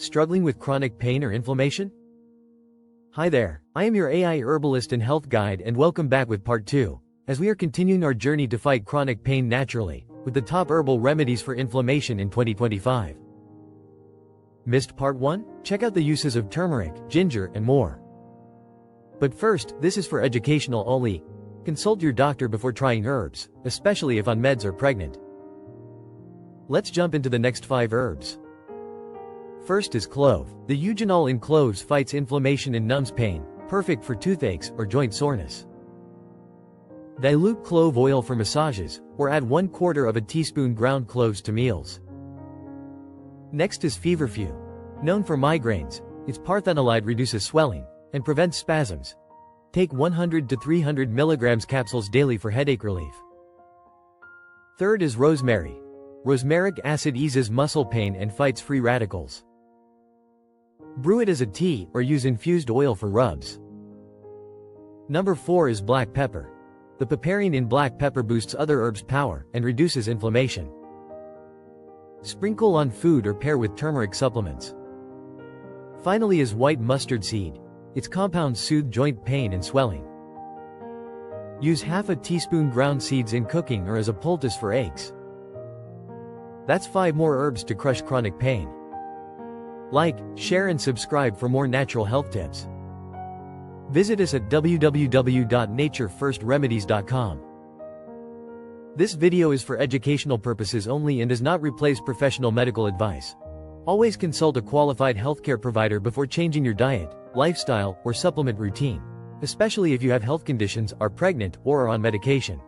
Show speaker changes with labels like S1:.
S1: Struggling with chronic pain or inflammation? Hi there, I am your AI herbalist and health guide, and welcome back with part 2, as we are continuing our journey to fight chronic pain naturally, with the top herbal remedies for inflammation in 2025. Missed part 1? Check out the uses of turmeric, ginger, and more. But first, this is for educational only. Consult your doctor before trying herbs, especially if on meds or pregnant. Let's jump into the next 5 herbs. First is clove. The eugenol in cloves fights inflammation and numbs pain, perfect for toothaches or joint soreness. Dilute clove oil for massages, or add 1/4 teaspoon ground cloves to meals. Next is feverfew. Known for migraines, its parthenolide reduces swelling and prevents spasms. Take 100 to 300 mg capsules daily for headache relief. Third is rosemary. Rosmaric acid eases muscle pain and fights free radicals. Brew it as a tea or use infused oil for rubs. Number 4 is black pepper. The piperine in black pepper boosts other herbs' power and reduces inflammation. Sprinkle on food or pair with turmeric supplements. Finally is white mustard seed. Its compounds soothe joint pain and swelling. Use half a teaspoon ground seeds in cooking or as a poultice for aches. That's 5 more herbs to crush chronic pain. Like, share and subscribe for more natural health tips. Visit us at www.naturefirstremedies.com. This video is for educational purposes only and does not replace professional medical advice. Always consult a qualified healthcare provider before changing your diet, lifestyle, or supplement routine, especially if you have health conditions, are pregnant, or are on medication.